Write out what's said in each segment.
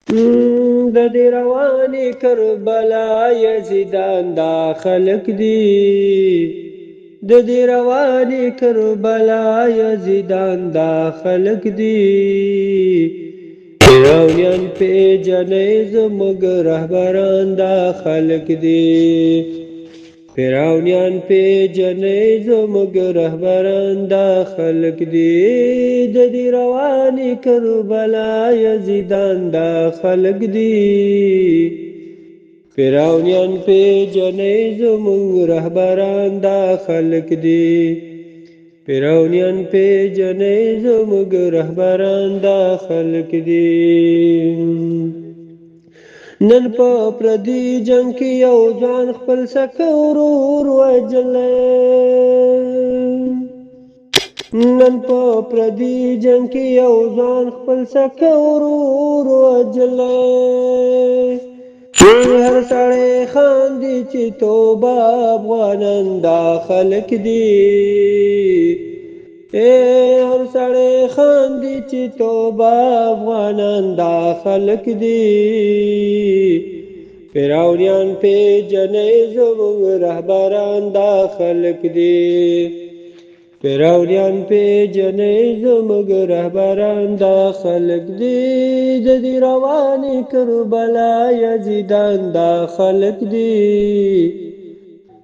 د دې روانې کربلا یزیدان دا خلق دي د دې روانې کربلا یزیدان دا خلق دي فرعونیان پیژنې زموږ رهبران دا خلق دي فرعونیان پیژنې زموږ رهبران دا خلق دي د دې روانې کربلا یزیدان دا خلق دي فرعونیان پیژنې زموږ رهبران دا خلق دي فرعونیان پیژنې زموږ رهبران دا خلق دي نن په پردي جنگ کې یو ځوان خپل سکه ورور وژلی نن په پردي جنگ کې یو ځوان خپل سکه ورور وژلی هر سړی خاندي چې توبه افغانان دا خلق دي هر سړی خاندي چې توبه افغانان دا خلق دي فرعونیان پیژنې زموږ رهبران دا خلق دي فرعونیان پیژنې زموږ رهبران دا خلق دي د دې روانې کربلا یزیدان دا خلق دي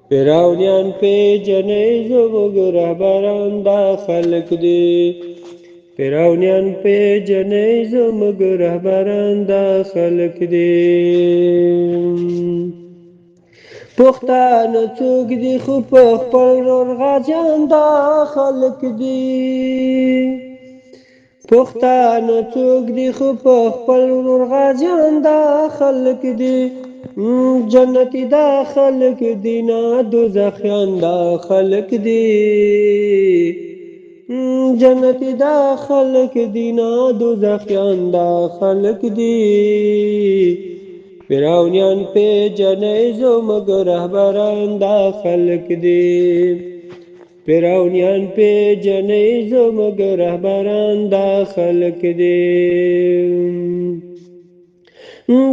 فرعونیان پیژنې زموږ رهبران دا خلق دي فرعونیان پیژنې زموږ رهبران دا خلق دي پښتانه څوک دي خو په خپل ورور غازیان دا خلق دي پښتانه څوک دي خو په خپل ورور غازیان دا خلق دي جنتی دا خلق دي نه دوزخیان دا خلق دي جنتی دا خلق دي نه دوزخیان دا خلق دي فرعونیان پیژنې زموږ رهبران دا خلق دي فرعونیان پیژنې زموږ رهبران دا خلق دي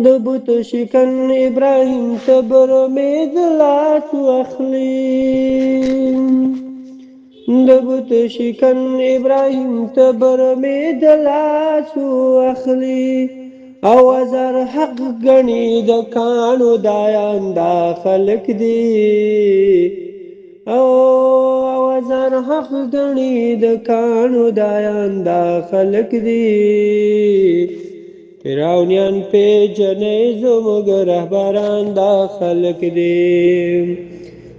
د بت شکن ابراهیم تبر مې د لاس واخلي د بت شکن ابراهیم تبر مې د لاس واخلي او زر حق غني د کانو دایان دا خلق دي او زر حق غني د کانو دایان دا خلق دي فرعونیان پیژنې زموږ رهبران دا خلق دي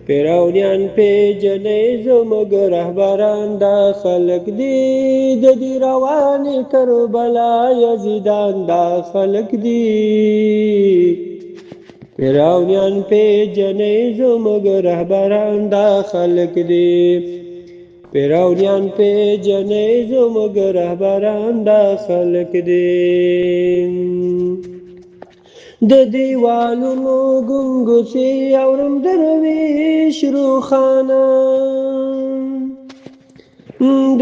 فرعونیان پیژنې زموږ رهبران دا خلق دي د دې روانې کربلا یزیدان دا خلق دي فرعونیان پیژنې زموږ رهبران دا خلق دي فرعونیان پیژنې زموږ رهبران دا خلق دي د دیوالونو ګنګوسې اورم درویش روخانه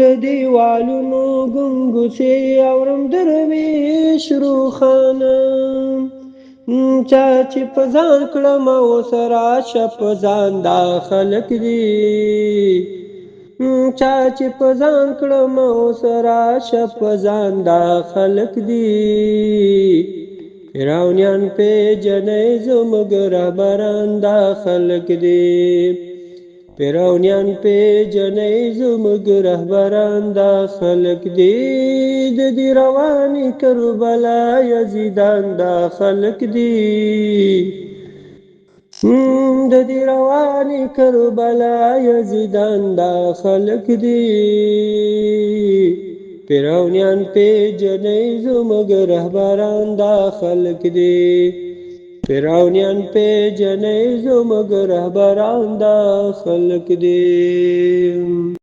د دیوالونو ګنګوسې اورم درویش روخانه چا چې په ځان کړم اوس راشه په ځان دا خلق دي چا چې په ځان کړم اوس راشه په ځان دا خلق دي فرعونیان پیژنې زموږ رهبران دا خلق دي فرعونیان پیژنې زموږ رهبران دا خلق دي د دې روانې کربلا یزیدان دا خلق دي د دې روانې کربلا یزیدان دا خلق دي فرعونیان پیژنې زموږ رهبران دا خلق دي فرعونیان پیژنې زموږ رهبران دا خلق دي